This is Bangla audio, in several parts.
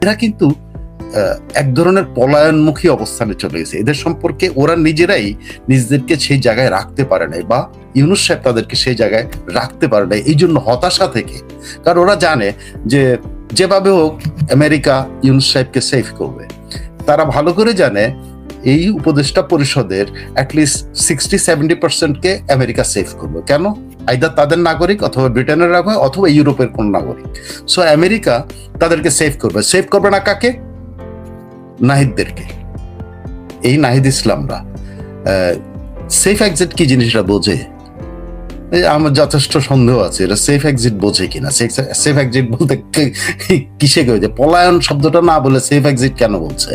এরা কিন্তু এক ধরনের পলায়নমুখী অবস্থানে চলে গেছে। এদের সম্পর্কে ওরা নিজেরাই নিজেদেরকে সেই জায়গায় রাখতে পারে নাই, বা ইউনূস সাহেব তাদেরকে সেই জায়গায় রাখতে পারে নাই, এই জন্য হতাশা থেকে। কারণ ওরা জানে যে যেভাবে হোক আমেরিকা ইউনূস সাহেবকে সেভ করবে। তারা ভালো করে জানে এই উপদেষ্টা পরিষদের অ্যাটলিস্ট 60-70%কে আমেরিকা সেভ করবে। কেন? আইদার তাদের নাগরিক, অথবা ব্রিটেনের নাগরিক, অথবা ইউরোপের কোন নাগরিক। সো আমেরিকা তাদেরকে সেভ করবে। সেভ করবে না কাকে? নাহিদদেরকে। এই নাহিদ ইসলামরা সেফ এক্সিট কি জিনিসটা বোঝে? আমার যথেষ্ট সন্দেহ আছে এরা সেফ এক্সিট বোঝে কিনা। সেফ এক্সিট বলতে কিসে যে পলায়ন শব্দটা না বলে সেফ এক্সিট কেন বলছে?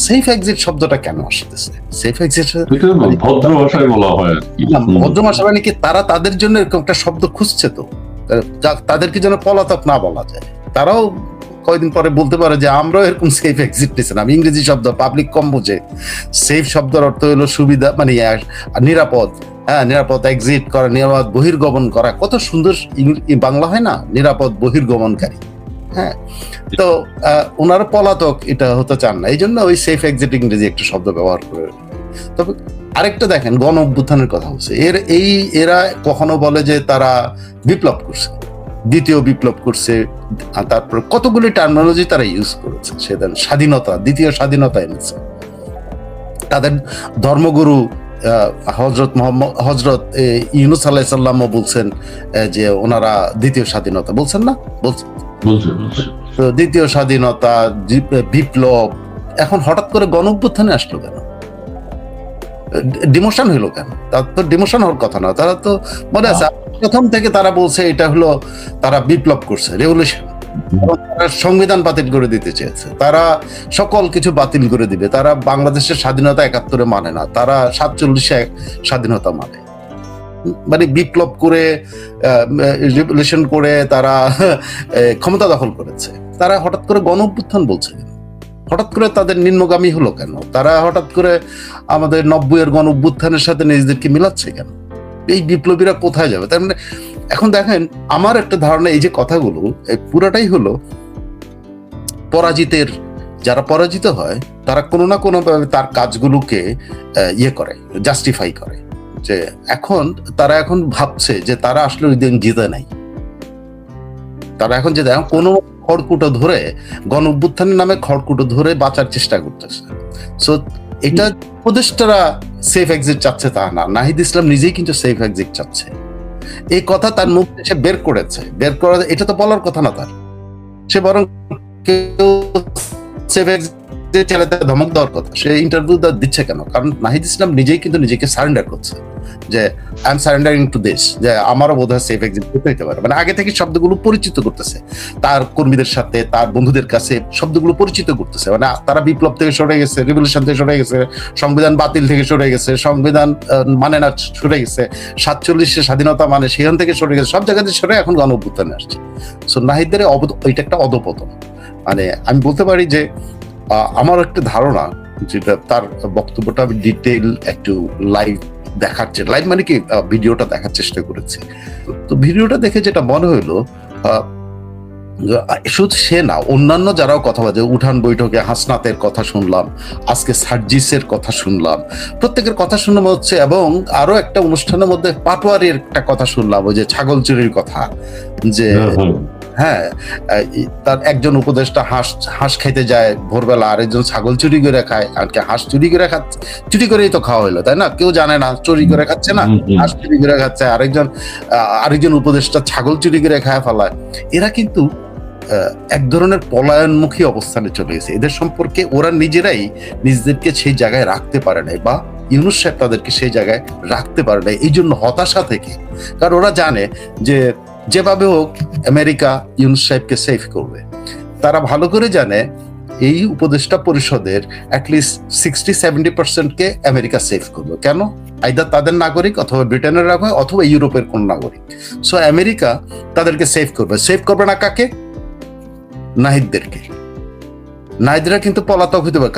সেফ এক্সিট শব্দটা কেন আসতেছে? সেফ এক্সিট ভদ্র ভাষায় বলা হয়। ভদ্র ভাষা মানে কি, তারা তাদের জন্য এরকম একটা শব্দ খুঁজছে, তো তাদেরকে যেন পলাতক না বলা যায়। তারাও কয়েকদিন পরে বলতে পারে যে আমরাও এরকম সেফ এক্সিট নিয়েছিলাম। ইংরেজি শব্দ পাবলিক কম বোঝে। সেফ শব্দের অর্থ হলো সুবিধা, মানে নিরাপদ। হ্যাঁ, নিরাপদ এক্সিট করা, নিরাপদ বহির্গমন করা। কত সুন্দর বাংলা হয় না, নিরাপদ বহির্গমনকারী। হ্যাঁ, তো ওনারা পলাতক এটা হতে চান না, এই জন্য ওই সেফ এক্সিট ইংরেজি একটা শব্দ ব্যবহার করে। তবে আরেকটা দেখেন, গণ অভ্যুত্থানের কথা বলছে। এরা কখনো বলে যে তারা বিপ্লব করছে, দ্বিতীয় বিপ্লব করছে, তারপর কতগুলি টার্মিনোলজি তারা ইউজ করেছে। সেদিন স্বাধীনতা, দ্বিতীয় স্বাধীনতা এনেছে। তাদের ধর্মগুরু হজরত ইউনূস আলাইহিস সালামও বলছেন যে ওনারা দ্বিতীয় স্বাধীনতা বলছেন না, বলছেন। তো দ্বিতীয় স্বাধীনতা, বিপ্লব, এখন হঠাৎ করে গণ অভ্যুত্থানে আসলো কেন? ডিমোশন হইলো কেন? তার তো ডিমোশন হওয়ার কথা না। তারা তো মনে আছে প্রথম থেকে তারা বলছে এটা হলো তারা বিপ্লব করছে, রেভলিউশন। তারা সংবিধান বাতিল করে দিতে চেয়েছে, তারা সকল কিছু বাতিল করে দিবে। তারা বাংলাদেশের স্বাধীনতা 71-এ মানে না, তারা 47-এ স্বাধীনতা মানে। মানে বিপ্লব করে, রেভলিউশন করে তারা ক্ষমতা দখল করেছে। তারা হঠাৎ করে গণ অভ্যুত্থান বলছে কেন? হঠাৎ করে তাদের নিম্নগামী হলো কেন? তারা হঠাৎ করে আমাদের 90-এর গণ অভ্যুত্থানের সাথে নিজেদেরকে মিলাচ্ছে কেন? এই বিপ্লবীরা কোথায় যাবে? তার মানে এখন দেখেন, আমার একটা ধারণা, এই যে কথাগুলো পুরাটাই হলো পরাজিতের, যারা পরাজিত হয় তারা কোনো না কোনো ভাবে তার কাজগুলোকে ইয়ে করে, জাস্টিফাই করে। যে তারা এখন ভাবছে যে তারা আসলে ওই দিন জিতে নাই। তারা এখন যে কোনো খড়কুটো ধরে, গণ অভ্যুত্থানের নামে খড়কুটো ধরে বাঁচার চেষ্টা করতেছে। সো এটা উপদেষ্টারা সেফ এক্সিট চাচ্ছে তা না, নাহিদ ইসলাম নিজেই কিন্তু সেফ এক্সিট চাচ্ছে। এই কথা তার মুখ থেকে বের করেছে। বের করা এটা তো বলার কথা না তার। সে বরং কেউ সেফ এক্সিট ছেলেদের ধমক দেওয়ার কথা। সে ইন্টারভিউ দিচ্ছে কেন? কারণ নাহিদ ইসলাম নিজেই কিন্তু নিজেকে সারেন্ডার করছে যে আই এম সারেন্ডারিং টু দিস, যে আমারও বোধহয় সেফ এক্সিট করতে হতে পারে। মানে আগে থেকে শব্দগুলো পরিচিত করতেছে, তার কর্মীদের সাথে, তার বন্ধুদের কাছে শব্দগুলো পরিচিত করতেছে। মানে তারা বিপ্লব থেকে সরে গেছে, রিভলিউশন থেকে সরে গেছে, সংবিধান বাতিল থেকে সরে গেছে, সংবিধান মানে না সরে গেছে, 47-এ স্বাধীনতা মানে সেখান থেকে সরে গেছে, সব জায়গাতে সরে এখন গণ অভ্যুত্থানে আসছে। সো নাহিদের এটা একটা অধপতন। মানে আমি বলতে পারি যে আমার একটা ধারণা, যেটা তার বক্তব্যটা আমি ডিটেইল একটু লাইভ মানে কি ভিডিওটা দেখার চেষ্টা করেছি। তো ভিডিওটা দেখে যেটা মনে হইলো, শুধু সে না, অন্যান্য যারাও কথা বলে, উঠান বৈঠকে হাসনাতের কথা শুনলাম, আজকে সার্জিসের কথা শুনলাম, প্রত্যেকের কথা শুনে মনে হচ্ছে। এবং আরো একটা অনুষ্ঠানের মধ্যে পাটোয়ারির একটা কথা শুনলাম, ওই যে ছাগল চুরির কথা, যে হ্যাঁ, তার একজন উপদেষ্টা হাঁস খাইতে যায় ভোরবেলা, আরেকজন ছাগল চুরি করে খায়। আর কি হাঁস চুরি করে খাচ্ছে, চুরি করেই তো খাওয়া হইলো, তাই না? কেউ জানে না চুরি করে খাচ্ছে না, হাঁস চুরি করে খাচ্ছে। আরেকজন উপদেষ্টা ছাগল চুরি করে খায় ফেলায়। এরা কিন্তু এক ধরনের পলায়নমুখী অবস্থানে চলে গেছে। এদের সম্পর্কে ওরা নিজেরাই নিজেদেরকে সেই জায়গায় রাখতে পারে নাই, বা ইউনূস সাহেব তাদেরকে সেই জায়গায় রাখতে পারে নাই, এই জন্য হতাশা থেকে। কারণ ওরা জানে যে যেভাবে হোক আমেরিকা ইউনূস সাহেবকে সেভ করবে। তারা ভালো করে জানে এই উপদেষ্টা পরিষদের অ্যাটলিস্ট 60-70%কে আমেরিকা সেভ করবে। কেন? আইদার তাদের নাগরিক, অথবা ব্রিটেনের নাগরিক, অথবা ইউরোপের কোন নাগরিক। সো আমেরিকা তাদেরকে সেভ করবে। সেভ করবে না কাকে? নাহিদদেরকে। নাহিদরা কিন্তু পলাতক হইতে পারে,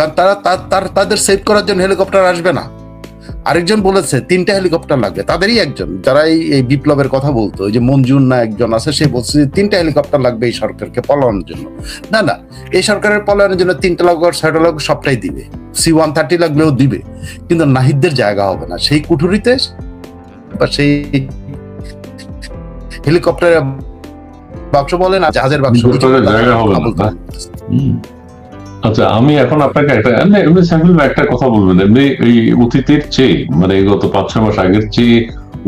কারণ তাদের সেভ করার জন্য হেলিকপ্টার আসবে না। আরেকজন বলেছে 3টা হেলিকপ্টার লাগবে, তাদেরই একজন যারা এই বিপ্লবের কথা বলতো, ওই যে মঞ্জুর না একজন আছে, সে বলছে 3টা হেলিকপ্টার লাগবে এই সরকারকে পলানোর জন্য। না না, এই সরকারের পলানোর জন্য 3টা লাগবে, 6টা লাগবে, সবটাই দিবে, C-130 লাগলেও দিবে, কিন্তু নাহিদদের জায়গা হবে না সেই কুঠুরিতে বা সেই হেলিকপ্টারের বাক্স বলেন আর জাহাজের বাক্স, জায়গা হবে না। আচ্ছা, আমি এখন আপনাকে একটা কথা বলবেন, এমনি এই অতীতের চেয়ে মানে গত 5-6 মাস আগের চেয়ে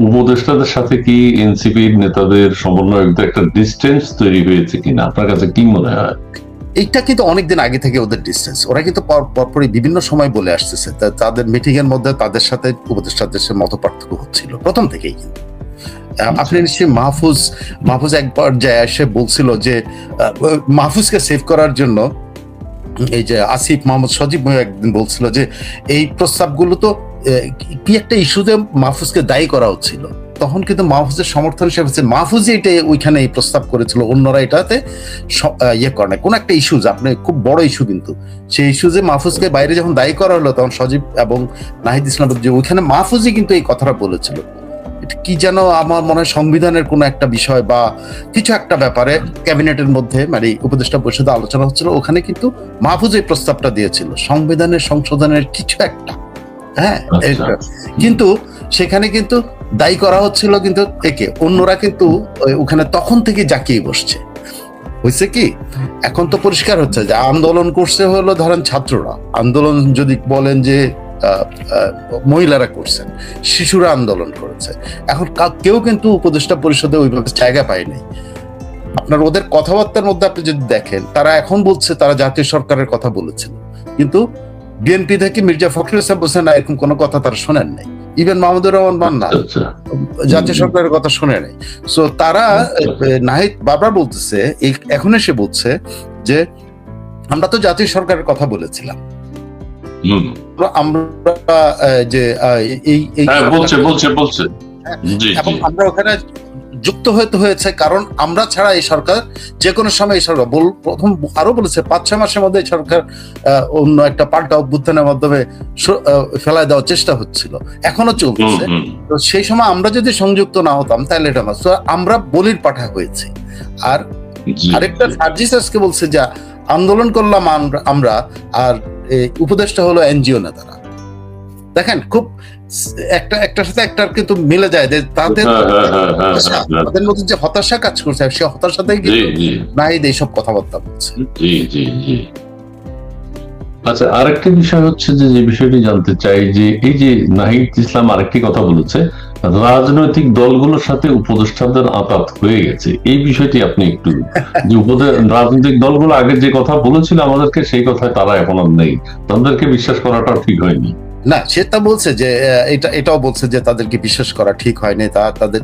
উপদেষ্টাদের সাথে কি এনসিপির নেতাদের সমন্বয়কদের একটা ডিস্টেন্স তৈরি হয়েছে কিনা, আপনার কাছে কি মনে হয়? এইটা কিন্তু অনেকদিন আগে থেকে ওদের ডিস্টেন্স, ওরা কিন্তু পরপরই বিভিন্ন সময় বলে আসতেছে তাদের মিটিং এর মধ্যে তাদের সাথে উপদেষ্টাদের মত পার্থক্য হচ্ছিল প্রথম থেকেই। কিন্তু আপনি নিশ্চয়ই মাহফুজ একবার যায় এসে বলছিল যে মাহফুজকে সেভ করার জন্য এই যে আসিফ মাহমুদ সজীব একদিন বলছিল যে এই প্রস্তাবগুলো তো কি একটা ইস্যুতে মাহফুজকে দায়ী করা হচ্ছিল, তখন কিন্তু মাহফুজের সমর্থন হিসেবে মাহফুজই এটা ওইখানে এই প্রস্তাব করেছিল, অন্যরা এটাতে ইয়ে করে না, কোন একটা ইস্যুজ, আপনি খুব বড় ইস্যু, কিন্তু সেই ইস্যুজে মাহফুজকে বাইরে যখন দায়ী করা হলো তখন সজীব এবং নাহিদ ইসলাম যে ওইখানে মাহফুজই কিন্তু এই কথাটা বলেছিল। এটা কি যেন আমার মনে হয় সংবিধানের কোন একটা বিষয় বা কিছু একটা ব্যাপারে ক্যাবিনেটের মধ্যে মানে উপদেষ্টা পরিষদে আলোচনা হচ্ছিল, ওখানে কিন্তু মাহফুজ এই প্রস্তাবটা দিয়েছিল সংবিধানের সংশোধনের কিছু একটা, হ্যাঁ, কিন্তু সেখানে কিন্তু দায়ী করা হচ্ছিল কিন্তু একে, অন্যরা কিন্তু ওখানে তখন থেকে জাকিয়ে বসছে। হয়েছে কি, এখন তো পরিষ্কার হচ্ছে যে আন্দোলন করছে হলো ধরেন ছাত্ররা, আন্দোলন যদি বলেন যে মহিলারা করছেন, শিশুরা আন্দোলন করেছে, এখন কেউ কিন্তু উপদেষ্টা পরিষদে ওইভাবে জায়গা পায়নি। আপনার ওদের কথাবার্তার মধ্যে আপনি যদি দেখেন, তারা এখন বলছে তারা জাতীয় সরকারের কথা বলেছিল, কিন্তু বিএনপি থেকে মির্জা ফখরুল ইসলাম বলছেন না, এরকম কোনো কথা তারা শোনেন নাই, ইভেন মাহমুদুর রহমান মান্না জাতীয় সরকারের কথা শুনে নাই। সো তারা নাহিদ বারবার বলতেছে, এখন এসে বলছে যে আমরা তো জাতীয় সরকারের কথা বলেছিলাম, আমরা যে এবং আমরা ওখানে যুক্ত হতে হয়েছে, কারণ আমরা ছাড়া এই সরকার যে কোনো সময় এই সরকার প্রথম আরো বলেছে 5-6 মাসের মধ্যে এই সরকার অন্য একটা পাল্টা অভ্যুত্থানের মাধ্যমে ফেলায় দেওয়ার চেষ্টা হচ্ছিল, এখনো চলছে। তো সেই সময় আমরা যদি সংযুক্ত না হতাম তাহলে এটা না, আমরা বলির পাঠা হয়েছি। আর আরেকটা সার্জিস আজকে বলছে যে আন্দোলন করলাম আমরা, আর উপদেষ্টা হলো এনজিও নেতারা। দেখেন খুব একটার সাথে একটার কিন্তু মিলে যায়, যে তাদের মধ্যে যে হতাশা কাজ করছে, সে হতাশাতেই নাহিদ এইসব কথাবার্তা বলছে। আচ্ছা, আরেকটি বিষয় হচ্ছে যে বিষয়টি জানতে চাই যে এই যে নাহিদ ইসলাম আরেকটি কথা বলেছে, রাজনৈতিক দলগুলোর সাথে উপদেষ্টাদের আঁতাত হয়ে গেছে, এই বিষয়টি আপনি একটু যে রাজনৈতিক দলগুলো আগে যে কথা বলেছিল আমাদেরকে, সেই কথায় তারা এখন আর নেই, তাদেরকে বিশ্বাস করাটাও ঠিক হয়নি। না, সেটা বলছে যে এটাও বলছে যে তাদেরকে বিশ্বাস করা ঠিক হয়নি, তাদের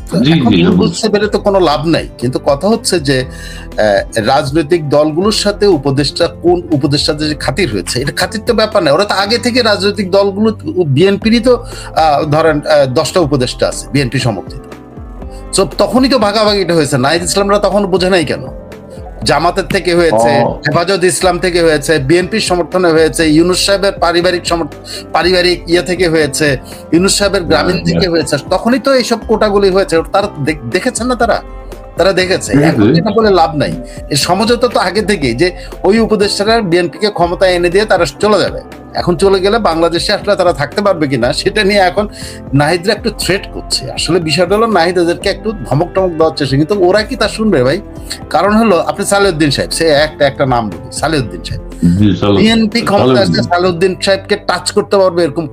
বুঝতে পেরে তো কোনো লাভ নাই। কিন্তু কথা হচ্ছে যে রাজনৈতিক দলগুলোর সাথে কোন উপদেষ্টাদের যে খাতির হয়েছে, এটা খাতির তো ব্যাপার না, ওরা তো আগে থেকে রাজনৈতিক দলগুলো, বিএনপিরই তো ধরেন 10টা উপদেষ্টা আছে বিএনপি সমর্থিত, তো তখনই তো ভাগাভাগিটা হয়েছে। নাহিদ ইসলামরা তখন বোঝে নাই কেন? জামাতের থেকে হয়েছে, হেফাজত ইসলাম থেকে হয়েছে, বিএনপির সমর্থনে হয়েছে, ইউনূস সাহেবের পারিবারিক ইয়ে থেকে হয়েছে, ইউনূস সাহেবের গ্রামীণ থেকে হয়েছে, তখনই তো এইসব কোটাগুলি হয়েছে। তারা দেখেছেন না, তারা দেখেছে। এখন এটা বলে লাভ নাই, এই সমঝোতা তো আগে থেকেই, যে ওই উপদেষ্টারা বিএনপিকে ক্ষমতায় এনে দিয়ে তারা চলে যাবে। এখন চলে গেলে বাংলাদেশে আসলে তারা থাকতে পারবে কিনা সেটা নিয়ে এখন নাহিদরা একটু থ্রেট করছে। আসলে বিষয়টা হলো নাহিদ এদেরকে একটু ধমক টমক দেওয়ার চেষ্টা, কিন্তু ওরা কি তা শুনবে ভাই? কারণ হলো আপনি সালেউদ্দিন সাহেব, সে একটা নাম বলি, সালেউদ্দিন সাহেব, বিএনপি ক্ষমতা আসলে সালেউদ্দিন সাহেবকে টাচ করতে পারবে এরকম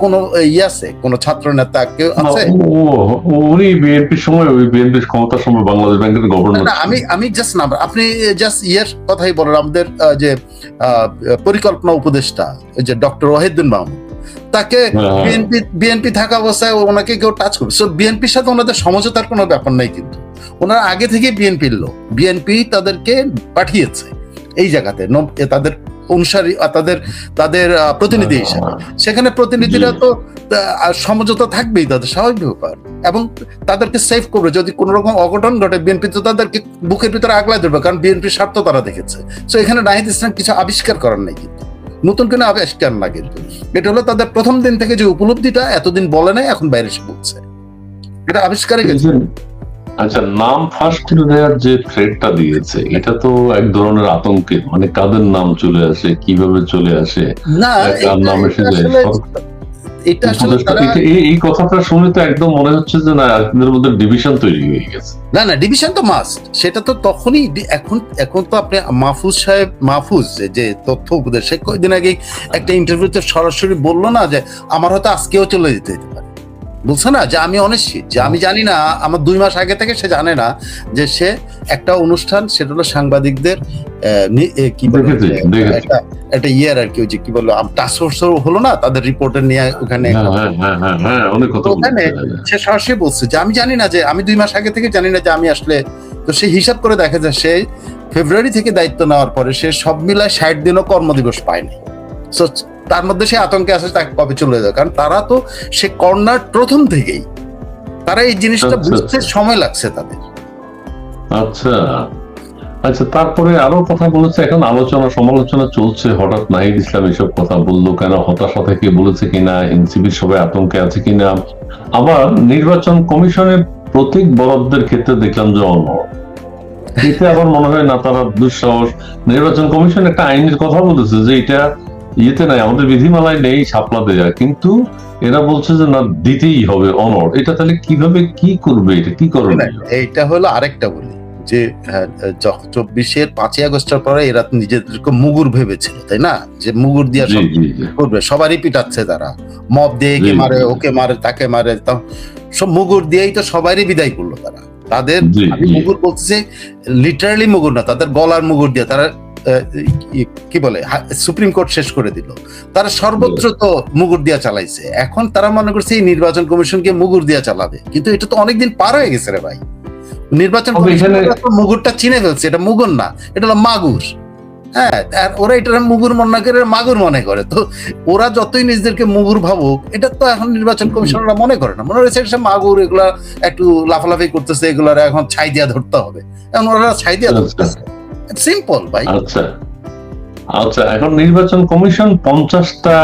কোন ইয়ে আছে? কোন ছাত্র নেতা কেউ আছে? উনি বিএনপির সময়, ওই বিএনপির ক্ষমতার সময় বাংলাদেশ ব্যাংকের গভর্নর। আমি জাস্ট নাম, আপনি জাস্ট ইয়ের কথাই বলেন, আমাদের যে পরিকল্পনা উপদেষ্টা যে ডক্টর ওয়াহিদুদ্দিন মাহমুদ, তাকে বিএনপি থাকা অবস্থায় ওনাকে কেউ টাচ করবে? সো বিএনপির সাথে ওনাদের সমঝোতার কোনো ব্যাপার নাই, কিন্তু ওনারা আগে থেকে বিএনপির লোক, বিএনপি তাদেরকে পাঠিয়েছে এই জায়গাতে, তাদের অনুসারী, তাদের প্রতিনিধি হিসেবে। সেখানে প্রতিনিধিরা তো সমঝোতা থাকবেই, তাদের স্বাভাবিক ব্যাপার, এবং তাদেরকে সেভ করবে যদি কোন রকম অঘটন ঘটে। বিএনপি তো তাদেরকে বুকের ভিতরে আগলায় ধরবে, কারণ বিএনপির স্বার্থ তারা দেখেছে। তো এখানে নাহিদ ইসলাম কিছু আবিষ্কার করার নাই, কিন্তু নতুন কোনো আবিষ্কার না, কিন্তু এটা হলো তাদের প্রথম দিন থেকে যে উপলব্ধিটা, এতদিন বলে নাই, এখন বাইরে এসে বলছে, এটা আবিষ্কারে গেছে। আচ্ছা, নাম ফাঁস করে দেওয়ার যে থ্রেটটা দিয়েছে, এটা তো এক ধরনের আতঙ্কের, মানে কাদের নাম চলে আসে, কিভাবে চলে আসে, না, কার নাম এসে যায়, এটা আসলে এই কথাটা শুনে তো একদম মনে হচ্ছে যে না, আপনাদের মধ্যে ডিভিশন তৈরি হয়ে গেছে। না, ডিভিশন তো মাস্ট, সেটা তো তখনই। এখন তো আপনি মাহফুজ যে তথ্য উপদেশ, সে কয়েকদিন আগে একটা ইন্টারভিউতে সরাসরি বললো না যে আমার হয়তো আজকেও চলে যেতে পারে, বলছে না যে আমি অনিশ্চিত, যে আমি জানি না, আমার 2 মাস আগে থেকে সে জানে না যে সে একটা অনুষ্ঠান, সেটা হলো সাংবাদিকদের কি বলে একটা ইয়ার আর কি, ওই যে কি বললো টাস্ক ফোর্স হলো না, তাদের রিপোর্টার নিয়ে ওখানে ওখানে সে সরাসরি বলছে যে আমি জানি না, যে আমি 2 মাস আগে থেকে জানি না যে আমি আসলে, তো সে হিসাব করে দেখা যায় সে ফেব্রুয়ারি থেকে দায়িত্ব নেওয়ার পরে সে সব মিলায় 60 দিনও কর্মদিবস পায়নি। সো তার মধ্যে সে আতঙ্কে আছে তাকে কবে চলে যাবে, কারণ তারা তো সে কর্নার প্রথম থেকেই, তারা এই জিনিসটা বুঝতে সময় লাগছে তাদের। আচ্ছা আচ্ছা, তারপরে আরো কথা বলেছে, এখন আলোচনা সমালোচনা চলছে, হঠাৎ নাহিদ ইসলাম এসব কথা বললো কেন, হতাশা থেকে বলেছে কিনা, এনসিপির সবাই আতঙ্কে আছে কিনা। আবার নির্বাচন কমিশনের প্রতীক বরাদ্দের ক্ষেত্রে দেখলাম যে অনড়, এতে আবার মনে হয় না তারা দুঃসাহস। নির্বাচন কমিশন একটা আইনের কথা বলেছে যে এটা ইয়েতে নাই, আমাদের বিধিমালায় নেই শাপলা দেয়া, কিন্তু এরা বলছে যে না, দিতেই হবে অনড়। এটা তাহলে কিভাবে কি করবে, এটা কি করবে? এইটা হলো আরেকটা বলি যে 24-এর 5ই আগস্টের পরে এরা নিজেদেরকে মুগুর ভেবেছিল, তাই না, যে মুগুর দিয়া সব করবে, সবারই পিটাচ্ছে তারা, মব দিয়ে কে মারে, ওকে মারে, তাকে মারে, সব মুগুর দিয়েই তো সবারই বিদায় করলো তারা। তাদের আমি মুগুর বলতেছি লিটারালি মুগুর না, তাদের গলার মুগুর দিয়ে তারা কি বলে সুপ্রিম কোর্ট শেষ করে দিল, তারা সর্বত্র তো মুগুর দিয়া চালাইছে। এখন তারা মনে করছে এই নির্বাচন কমিশনকে মুগুর দিয়া চালাবে, কিন্তু এটা তো অনেকদিন পার হয়ে গেছে রে ভাই। নির্বাচন কমিশন মুগুরটা চিনে ফেলছে, এটা মুগুর না, এটা হলো মাগুর। হ্যাঁ, আর ওরা এটা মুগুর মনে করে, মাগুর মনে করে। তো ওরা যতই নিজেদেরকে মুগুর ভাবুক, এটা তো এখন নির্বাচন কমিশনরা মনে করে না, মনে হয়েছে এটা মাগুর, এগুলা একটু লাফালাফি করতেছে, এগুলার এখন ছাই দিয়া ধরতে হবে, এখন ওরা ছাই দিয়া ধরতেছে, সিম্পল ভাই। আচ্ছা আচ্ছা, এখন নির্বাচন কমিশন 50টা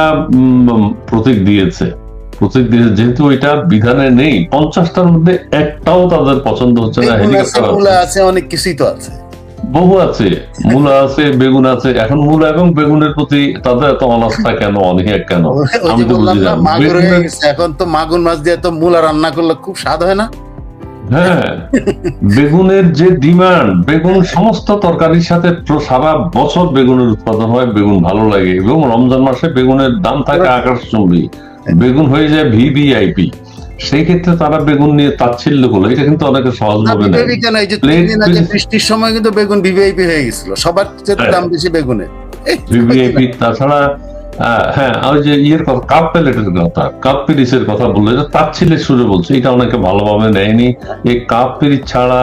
প্রতীক দিয়েছে, যেহেতু এটা বিধানে নেই, 50টার মধ্যে একটাও তাদের পছন্দ হচ্ছে না। হেলিকপ্টার আছে, অনেক কিছুই তো আছে, বহু আছে, মূলা আছে, বেগুন আছে। এখন মূলা এবং বেগুনের প্রতি তাদের এত অনাস্থা কেন, অনীহা কেন, আমি তো বুঝি না। এখন তো মাগুর মাছ দিয়ে তো মূলা রান্না করলে খুব স্বাদ হয় না? হ্যাঁ, বেগুনের যে ডিমান্ড, বেগুন সমস্ত তরকারির সাথে সারা বছর বেগুনের উৎপাদন হয়, বেগুন ভালো লাগে, এবং রমজান মাসে বেগুনের দাম থাকে আকাশচুম্বী, বেগুন হয়ে যায় ভিভিআইপি। সেই ক্ষেত্রে তারা বেগুন নিয়ে তাচ্ছিল্য করলো, এটা কিন্তু অনেকে সহজভাবে নেয়। বৃষ্টির সময় কিন্তু বেগুন ভিভিআইপি হয়ে গেছিল, সবার দাম বেশি বেগুনের, ভিভিআইপি। তাছাড়া হ্যাঁ, ওই যে ইয়ের কথা, কাপ প্লেটের কথা, কাপ পিরিচের কথা বললো, এটা তাচ্ছিল্যের সুরে বলছে, এটা অনেকে ভালোভাবে নেয়নি। এই কাপ পিরিচ ছাড়া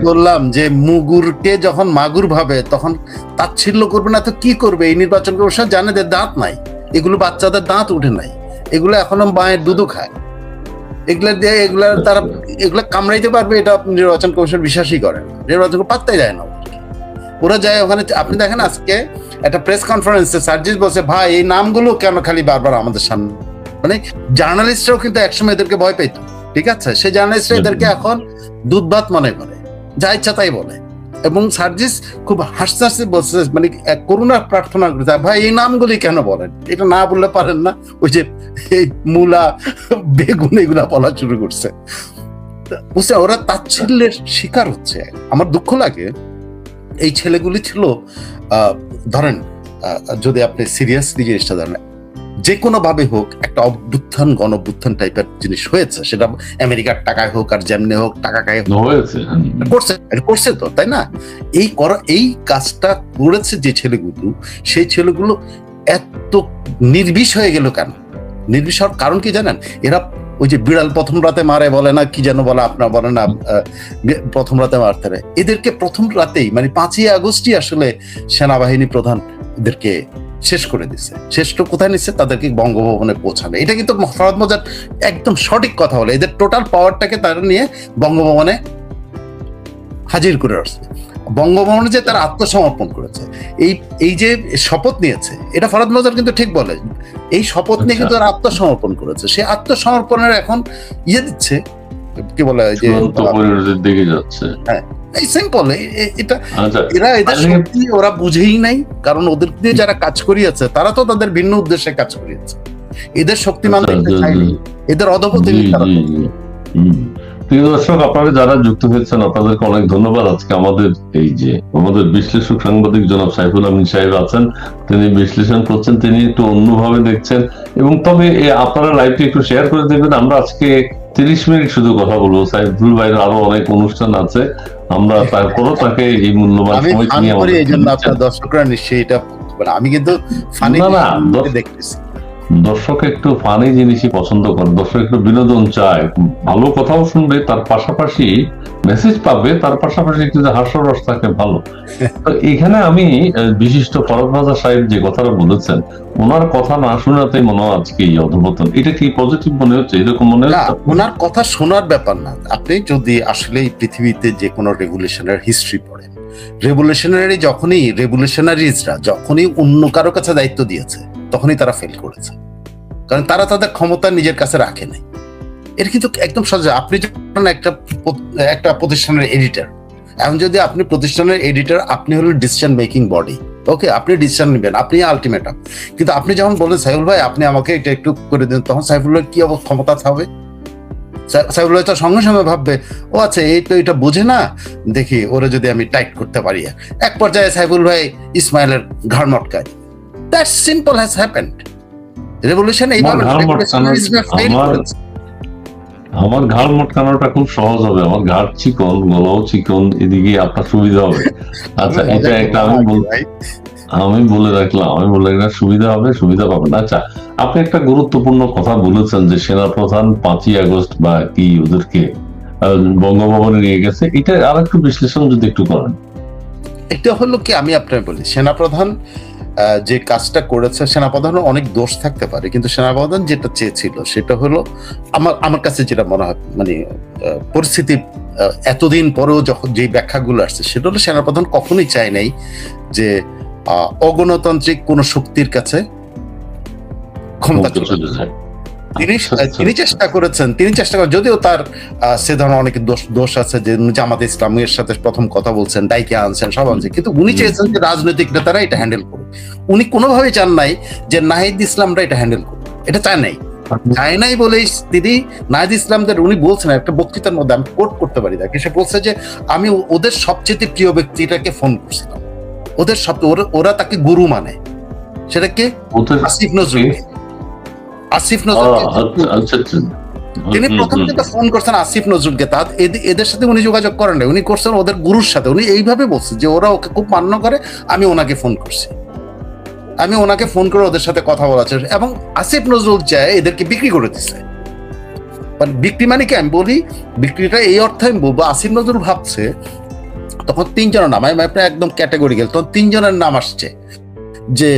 বললাম যে মুগুরকে যখন মাগুর ভাবে তখন তাচ্ছিল্য করবে না তো কি করবে? এই নির্বাচন কমিশন জানে যে দাঁত নাই, এগুলো বাচ্চাদের দাঁত উঠে নাই, এগুলো এখনো মায়ের দুধও খায়, এগুলা দিয়ে তারা এগুলা কামড়াইতে পারবে, এটা নির্বাচন কমিশন বিশ্বাসই করে না, নির্বাচন পাত্তাই যায় না। ওরা যায় ওখানে, আপনি দেখেন আজকে একটা প্রেস কনফারেন্সে সার্জিস বলছে, ভাই এই নামগুলো কেন খালি বারবার আমাদের সামনে, মানে জার্নালিস্টরাও কিন্তু একসময় এদেরকে ভয় পেত, ঠিক আছে, সেই জার্নালিস্টরা এদেরকে এখন দুধ ভাত মনে করে, যা ইচ্ছা তাই বলে। এবং সার্জিস খুব হাসতে হাসতে বলছে, মানে করুণা প্রার্থনা করছে, ভাই এই নামগুলি কেন বলেন, এটা না বললে পারেন না? ওই যে এই মূলা, বেগুন, এগুলা বলা শুরু করছে, বুঝছে, ওরা তাচ্ছিল্যের শিকার হচ্ছে। আমার দুঃখ লাগে, এই ছেলেগুলি ছিল, ধরেন যদি আপনি সিরিয়াসলি জিনিসটা ধরেন, যে কোনো ভাবে হোক একটা অভ্যুত্থান, গণ অভ্যুত্থান টাইপের জিনিস হয়েছে, সেটা আমেরিকার টাকায় হোক আর যেমনি হোক, টাকা খায় করছে তো, তাই না? এই কাজটা করেছে যে ছেলেগুলো, সেই ছেলেগুলো এত নির্বিষ হয়ে গেল কেন? নির্বিষ হওয়ার কারণ কি জানেন? এরা ওই যে বিড়াল প্রথম রাতে মারে বলে না, কি যেন বলে, আপনার বলে না প্রথম রাতে মারতে হবে, এদেরকে প্রথম রাতেই, মানে 5ই আগস্টই আসলে সেনাবাহিনী প্রধান এদেরকে শেষ করে দিচ্ছে। শেষ তো কোথায় নিচ্ছে? তাদেরকে বঙ্গভবনে পৌঁছাবে। এটা কিন্তু ফরহাদ মজার একদম সঠিক কথা বলে, এদের টোটাল পাওয়ারটাকে তারা নিয়ে বঙ্গভবনে হাজির করে আসছে। বঙ্গভবনে যে তারা আত্মসমর্পণ করেছে, এই এই যে শপথ নিয়েছে, এটা ফরহাদ মজুমদার কিন্তু ঠিক বলে, এই শপথ নিয়ে কিন্তু তারা আত্মসমর্পণ করেছে। সেই আত্মসমর্পণের এখন দিচ্ছে, কি বলে যে পরিণতির দিকে যাচ্ছে। হ্যাঁ, এই সিম্পল, এটা আচ্ছা, এরা এদের শক্তি ওরা বুঝেই নাই, কারণ ওদের দিয়ে যারা কাজ করিয়েছে তারা তো তাদের ভিন্ন উদ্দেশ্যে কাজ করিয়েছে। এদের শক্তিমান দেখতে চাইনি, এদের অধপতনই তারা। প্রিয় দর্শক, আপনারা যারা যুক্ত হয়েছেন আপনাদেরকে অনেক ধন্যবাদ। আজকে আমাদের এই যে আমাদের বিশ্লেষক সাংবাদিক জনাব সাইফুল আমিন সাহেব আছেন, তিনি বিশ্লেষণ করছেন, তিনি একটু অন্যভাবে দেখছেন। এবং তবে আপনারা লাইভটি একটু শেয়ার করে দেবেন। আমরা আজকে 30 মিনিট শুধু কথা বলবো, সাইফুল ভাইয়ের আরো অনেক অনুষ্ঠান আছে, আমরা তারপরও তাকে এই মূল্যবান সময় নিয়ে আমাদের এই জন্য আপনার দর্শকরা নিশ্চয়ই এটা, আমি কিন্তু ফানি দেখতেছি, দর্শক একটু ফানি জিনিসই পছন্দ করে, দর্শক একটু বিনোদন চায়, ভালো কথাও শুনবে, তার পাশাপাশি মেসেজ পাবে, তার পাশাপাশি একটু যে হাস্যরস থাকে ভালো। তো এখানে আমি বিশিষ্ট ফরহাদ মজুমদার সাহেব যে কথাটা বলেছেন, ওনার কথা না শোনাতেই মনে হয় আজকে এই অধপতন। এটা কি পজিটিভ মনে হচ্ছে, এরকম মনে হচ্ছে? ওনার কথা শোনার ব্যাপার না। আপনি যদি আসলে এই পৃথিবীতে যে কোনো রেভলিউশনের হিস্ট্রি পড়েন, রেভলিউশনারিজরা যখনই অন্য কারো কাছে দায়িত্ব দিয়েছে তখনই তারা ফেল করেছে, কারণ তারা তাদের ক্ষমতা নিজের কাছে রাখে নাই। এটা কিন্তু একদম সহজ। আপনি যখন একটা প্রতিষ্ঠানের এডিটর, এখন যদি আপনি প্রতিষ্ঠানের এডিটর, আপনি হলেন ডিসিশন মেকিং বডি, ওকে, আপনি ডিসিশন নেবেন, আপনি আলটিমেটাম। কিন্তু আপনি যখন বলেন সাইফুল ভাই আপনি আমাকে এটা একটু করে দিন, তখন সাইফুলের কি ক্ষমতা থাকবে? সাইফুল ভাই তো সঙ্গে সঙ্গে ভাববে, ও আচ্ছা এই তো এটা বোঝে না, দেখি ওরা যদি আমি টাইট করতে পারি। এক পর্যায়ে সাইফুল ভাই ইসমাইলের ঘাড় মটকায়। That simple has happened. Revolution এইভাবে আমার ঘাড় মটকানোটা খুব সহজ হবে, আমার ঘাড় চিকন, গলাও চিকন, এদিকে আপনার সুবিধা হবে। আচ্ছা, এটা একটা আমি বলে রাখলাম, সুবিধা হবে, সুবিধা পাবেন। আচ্ছা, আপনি একটা গুরুত্বপূর্ণ কথা বলেছেন যে সেনাপ্রধান 5ই আগস্ট বা কি ওদেরকে বঙ্গভবনে নিয়ে গেছে, এটা আর একটু বিশ্লেষণ যদি একটু করেন। এটা হলো কি, আমি আপনাকে বলি, সেনাপ্রধান যে কাজটা করেছে, সেনাপ্রধানের অনেক দোষ থাকতে পারে, কিন্তু সেনাপ্রধান যেটা চেয়েছিল সেটা হলো, আমার কাছে যেটা মনে হয়, মানে পরিস্থিতি এতদিন পরেও যখন যে ব্যাখ্যাগুলো আসছে, সেটা হলো সেনাপ্রধান কখনোই চায় নাই যে অগণতান্ত্রিক কোন শক্তির কাছে ক্ষমতা চলে যায়। তিনি চেষ্টা করেছেন, যদিও তার সে ধরনের অনেক দোষ আছে, যে জামাতে ইসলামের সাথে প্রথম কথা বলছেন, ডাইকে আনছেন, সব আনছেন, কিন্তু উনি চেয়েছেন যে রাজনৈতিক নেতারা এটা হ্যান্ডেল করুক। উনি কোনোভাবেই চান নাই যে নাহিদ ইসলামরা এটা হ্যান্ডেল করুক, এটা চায় নাই বলেই তিনি নাহিদ ইসলামদের, উনি বলছেন একটা বক্তৃতার মধ্যে, আমি কোট করতে পারি তাকে, সে বলছে যে আমি ওদের সবচেয়ে প্রিয় ব্যক্তিটাকে ফোন করছিলাম, ওরা তাকে গুরু মানে, সেটা কে? আসিফ নজরুল। তিনি প্রথম থেকে ফোন করছেন আসিফ নজরুলকে, এদের সাথে উনি যোগাযোগ করেন না, উনি করছেন ওদের গুরুর সাথে। উনি এইভাবে বলছেন যে ওরা ওকে খুব মান্য করে, আমি ওনাকে ফোন করে ওদের সাথে কথা বলাচ্ছে, এবং আসিফ নজরুল চায় এদেরকে বিক্রি করে দিচ্ছে। বিক্রি মানে কি, আমি বলি বিক্রিটা এই অর্থে আমি বলবো, আসিফ নজরুল ভাবছে, তখন 3 জনের নাম, আমি আপনার একদম ক্যাটাগরিক্যাল, তখন 3 জনের নাম আসছে যে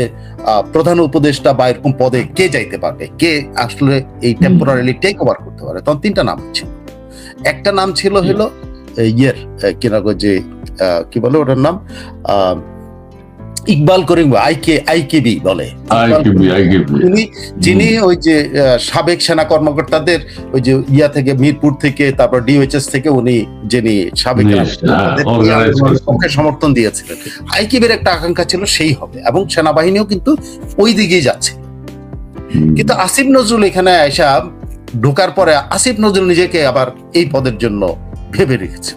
প্রধান উপদেষ্টা বা এরকম পদে কে যাইতে পারবে, কে আসলে এই টেম্পোরারিলি টেক ওভার করতে পারে। তখন 3টা নাম ছিল। একটা নাম ছিল হলো যে কি বলে ওটার নাম, ইকবাল করিম, আইকেবি বলে, যিনি ওই যে সাবেক সেনা কর্মকর্তাদের ওই যে থেকে, মিরপুর থেকে, তারপর ডিওএইচএস থেকে, উনি যিনি সাবেক সমর্থন দিয়েছিলেন। আইকেবির একটা আকাঙ্ক্ষা ছিল সেই হবে, এবং সেনাবাহিনীও কিন্তু ওই দিকেই যাচ্ছে। কিন্তু আসিফ নজরুল এখানে আয়সা ঢোকার পরে আসিফ নজরুল নিজেকে আবার এই পদের জন্য ভেবে রেখেছে।